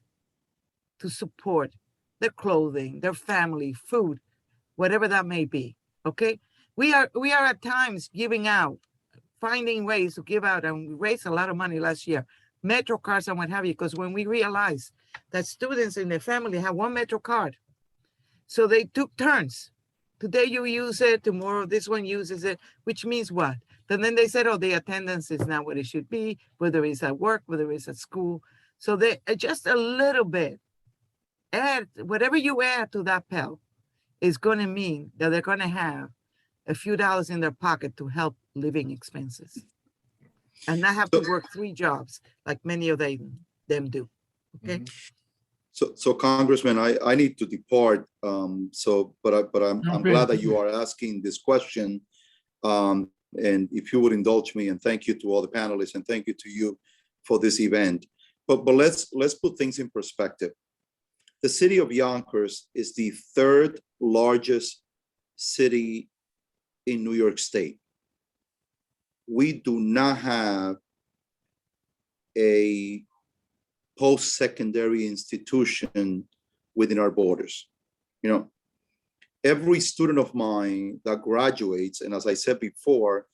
Speaker 7: to support their clothing, their family, food, whatever that may be. Okay, we are at times giving out, finding ways to give out, and we raised a lot of money last year, Metro cards and what have you, because when we realized that students in their family have one Metro card, so they took turns. Today you use it, tomorrow this one uses it, which means what? And then they said, oh, the attendance is not what it should be, whether it's at work, whether it's at school. So they just a little bit, add whatever you add to that Pell is going to mean that they're going to have a few dollars in their pocket to help living expenses and not have to work 3 jobs like many of them do. Okay.
Speaker 6: So Congressman, I need to depart. But I'm glad that you are asking this question. And if you would indulge me, and thank you to all the panelists, and thank you to you for this event. But let's put things in perspective. The city of Yonkers is the 3rd largest city in New York State. We do not have a post-secondary institution within our borders. You know, every student of mine that graduates, and as I said before,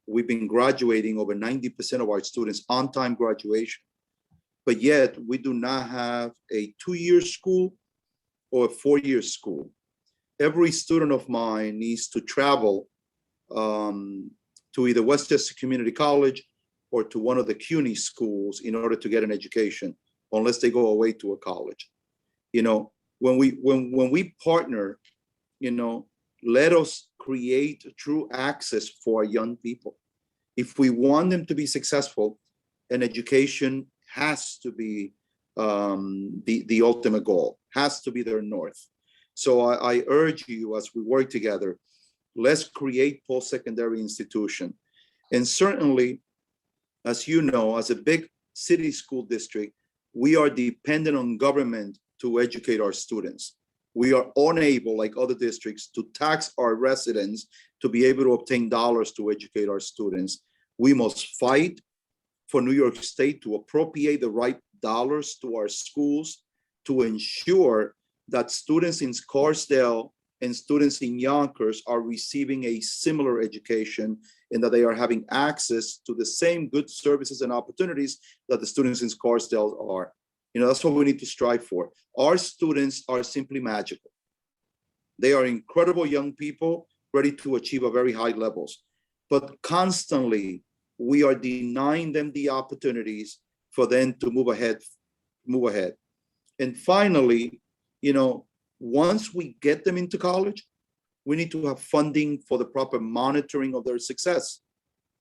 Speaker 6: we've been graduating over 90% of our students on-time graduation, but yet we do not have a 2-year school or a 4-year school. Every student of mine needs to travel to either Westchester Community College or to one of the CUNY schools in order to get an education, unless they go away to a college. You know, when we partner, you know, let us create true access for our young people. If we want them to be successful, an education has to be the ultimate goal, has to be their north. So I urge you, as we work together, let's create post-secondary institution. And certainly, as you know, as a big city school district, we are dependent on government to educate our students. We are unable, like other districts, to tax our residents to be able to obtain dollars to educate our students. We must fight for New York State to appropriate the right dollars to our schools to ensure that students in Scarsdale and students in Yonkers are receiving a similar education and that they are having access to the same good services and opportunities that the students in Scarsdale are. You know, that's what we need to strive for. Our students are simply magical. They are incredible young people ready to achieve at very high levels, but constantly we are denying them the opportunities for them to move ahead. And finally, you know, once we get them into college, we need to have funding for the proper monitoring of their success.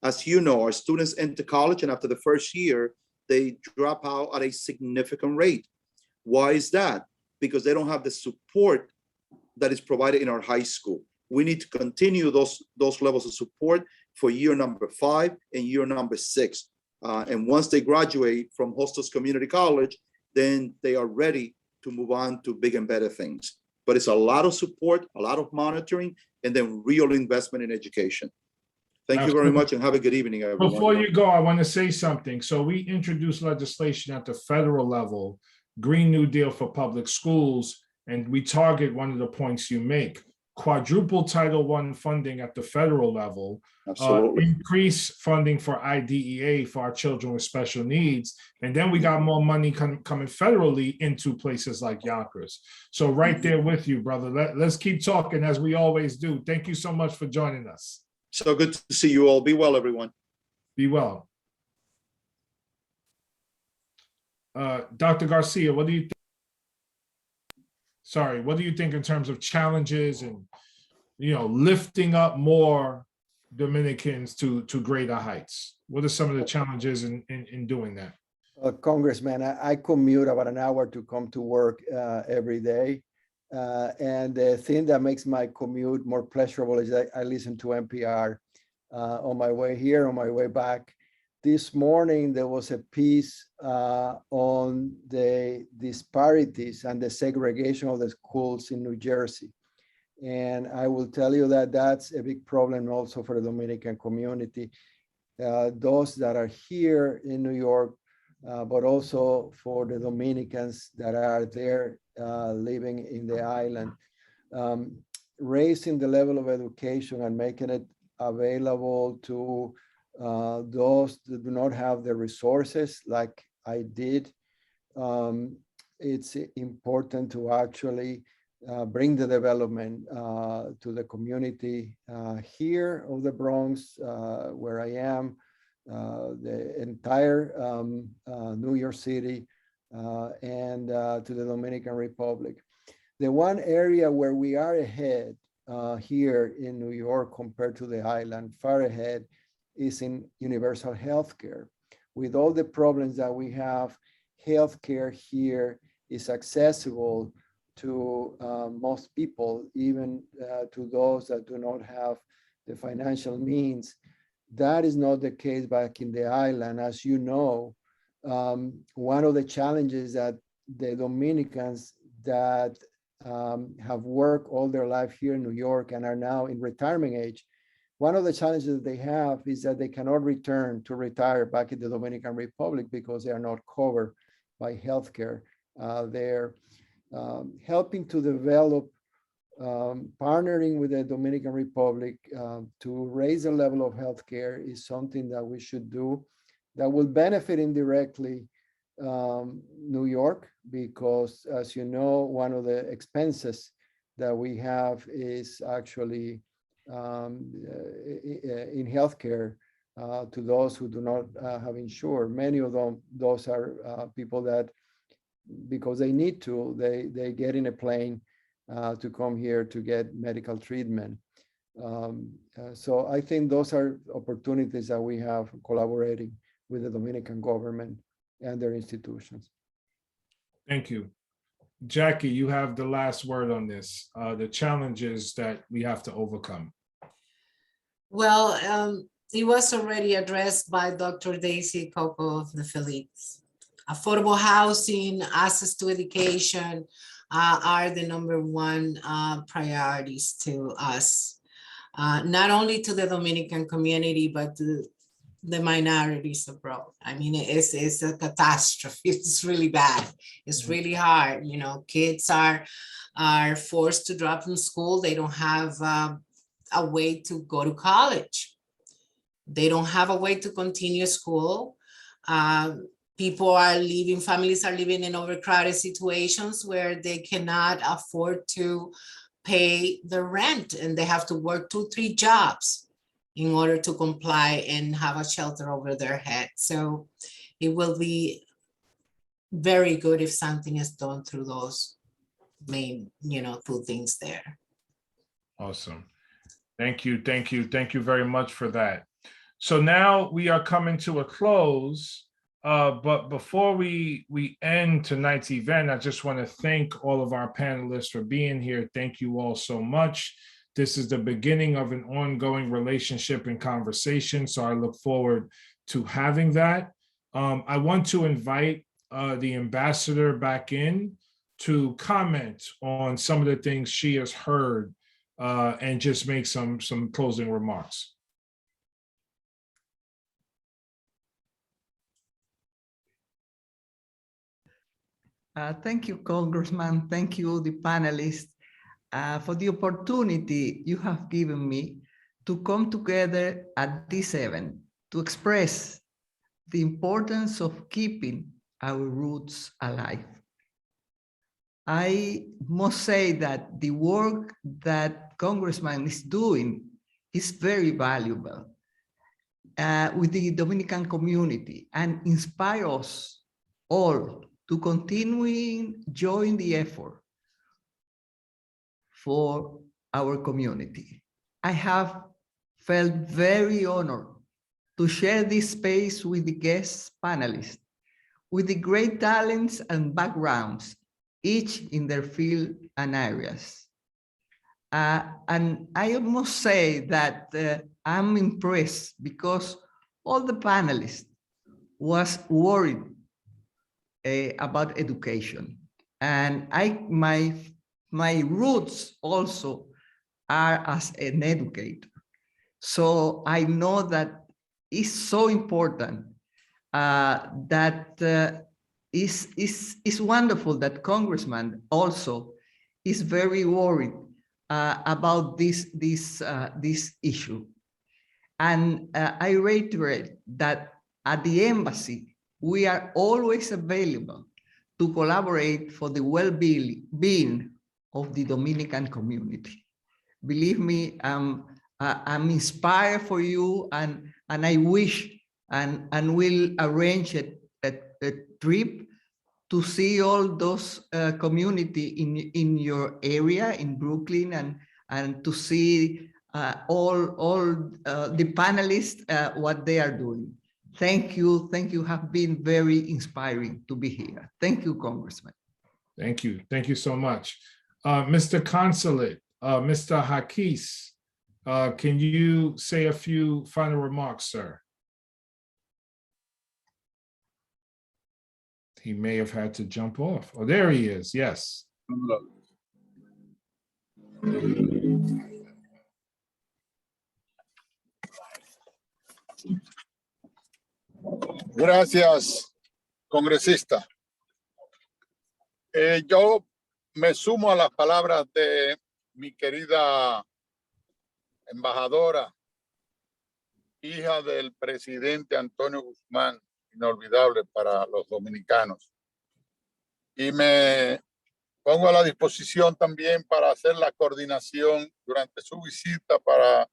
Speaker 6: As you know, our students enter college, and after the first year, they drop out at a significant rate. Why is that? Because they don't have the support that is provided in our high school. We need to continue those levels of support for year number 5 and year number 6. And once they graduate from Hostos Community College, then they are ready to move on to big and better things. But it's a lot of support, a lot of monitoring, and then real investment in education. Thank you very much, and have a good evening, everyone.
Speaker 1: Before you go, I want to say something. So we introduced legislation at the federal level, Green New Deal for public schools, and we target one of the points you make. Quadruple Title I funding at the federal level, increase funding for IDEA for our children with special needs, and then we got more money coming federally into places like Yonkers. So right there with you, brother. Let's keep talking as we always do. Thank you so much for joining us.
Speaker 6: So good to see you all. Be well, everyone.
Speaker 1: Be well. Dr. Garcia, what do you think? Sorry, what do you think in terms of challenges and, you know, lifting up more Dominicans to greater heights? What are some of the challenges in doing that?
Speaker 9: Congressman, I commute about an hour to come to work every day. And the thing that makes my commute more pleasurable is that I listen to NPR on my way here, on my way back. this morning there was a piece on the disparities and the segregation of the schools in New Jersey. And I will tell you that that's a big problem also for the Dominican community. Those that are here in New York, but also for the Dominicans that are there living in the island. Raising the level of education and making it available to those that do not have the resources like I did. It's important to actually bring the development to the community here of the Bronx, where I am, the entire New York City, and to the Dominican Republic. The one area where we are ahead here in New York compared to the island, far ahead, is in universal healthcare. With all the problems that we have, healthcare here is accessible to most people, even to those that do not have the financial means. That is not the case back in the island. As you know, one of the challenges that the Dominicans that have worked all their life here in New York and are now in retirement age, one of the challenges that they have is that they cannot return to retire back in the Dominican Republic because they are not covered by healthcare there. Helping to develop, partnering with the Dominican Republic to raise the level of healthcare is something that we should do that will benefit indirectly New York, because as you know, one of the expenses that we have is actually in healthcare to those who do not have insured. Many of them, those are people that, because they need to, they get in a plane to come here to get medical treatment. So I think those are opportunities that we have collaborating with the Dominican government and their institutions.
Speaker 1: Thank you. Jackie, you have the last word on this, the challenges that we have to overcome.
Speaker 8: Well, it was already addressed by Dr. Daisy Coco de Feliz. Affordable housing, access to education are the #1 priorities to us, not only to the Dominican community, but to the minorities abroad. I mean, it's a catastrophe. It's really bad. It's really hard. You know, kids are forced to drop from school. They don't have a way to go to college. They don't have a way to continue school. People are leaving, families are living in overcrowded situations where they cannot afford to pay the rent, and they have to work 2-3 jobs in order to comply and have a shelter over their head. So it will be very good if something is done through those main, 2 things there.
Speaker 1: Awesome. Thank you. Thank you. Thank you very much for that. So now we are coming to a close. But before we end tonight's event, I just want to thank all of our panelists for being here. Thank you all so much. This is the beginning of an ongoing relationship and conversation, so I look forward to having that. I want to invite the ambassador back in to comment on some of the things she has heard and just make some closing remarks.
Speaker 3: Thank you, Congressman. Thank you, the panelists, for the opportunity you have given me to come together at this event to express the importance of keeping our roots alive. I must say that the work that Congressman is doing is very valuable with the Dominican community and inspire us all to continue join the effort for our community. I have felt very honored to share this space with the guest panelists, with the great talents and backgrounds, each in their field and areas. And I must say that I'm impressed because all the panelists was worried about education. And my roots also are as an educator. So I know that it's so important that it's wonderful that Congressman also is very worried about this issue. And I reiterate that at the embassy, we are always available to collaborate for the well-being of the Dominican community. Believe me, I'm inspired for you, and I wish and will arrange a trip to see all those community in your area in Brooklyn, and to see all the panelists what they are doing. Thank you. Have been very inspiring to be here. Thank you, Congressman.
Speaker 1: Thank you. Thank you so much. Mr. Consulate, Mr. Hakis, can you say a few final remarks, sir? He may have had to jump off. Oh, there he is. Yes.
Speaker 5: Gracias, congresista. Yo me sumo a las palabras de mi querida embajadora, hija del presidente Antonio Guzmán, inolvidable para los dominicanos. Y me pongo a la disposición también para hacer la coordinación durante su visita para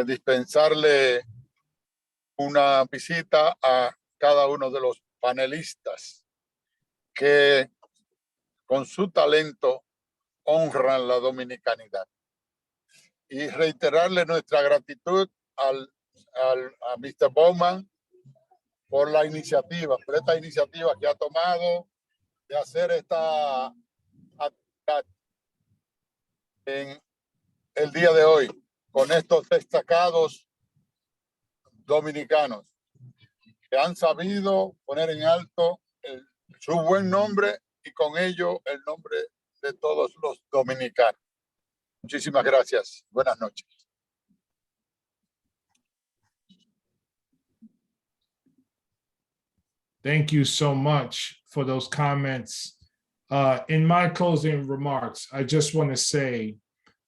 Speaker 5: dispensarle una visita a cada uno de los panelistas que con su talento honran la dominicanidad. Y reiterarle nuestra gratitud a Mr. Bowman por la iniciativa, por esta iniciativa que ha tomado de hacer esta actividad en el día de hoy con estos destacados dominicanos que han sabido poner en alto su buen nombre y con ello el nombre de todos los dominicanos. Muchísimas gracias. Buenas noches.
Speaker 1: Thank you so much for those comments. In my closing remarks, I just want to say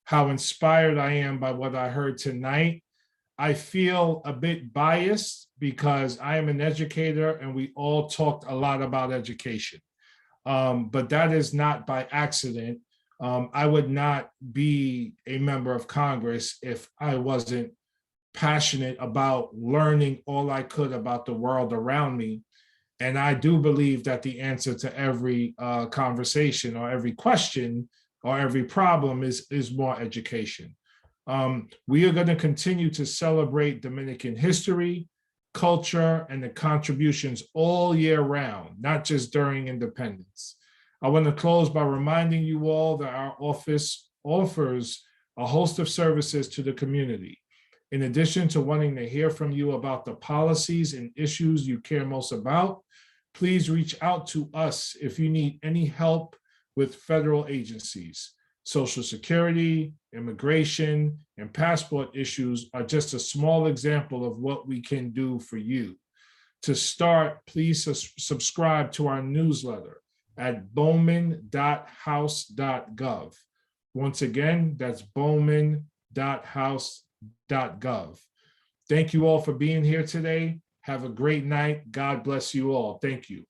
Speaker 1: how inspired I am by what I heard tonight. I feel a bit biased because I am an educator and we all talked a lot about education. But that is not by accident. I would not be a member of Congress if I wasn't passionate about learning all I could about the world around me. And I do believe that the answer to every conversation or every question or every problem is more education. We are going to continue to celebrate Dominican history, culture, and the contributions all year round, not just during independence. I want to close by reminding you all that our office offers a host of services to the community. In addition to wanting to hear from you about the policies and issues you care most about, please reach out to us if you need any help with federal agencies. Social Security, immigration, and passport issues are just a small example of what we can do for you. To start, please subscribe to our newsletter at bowman.house.gov. Once again, that's bowman.house.gov. Thank you all for being here today. Have a great night. God bless you all. Thank you.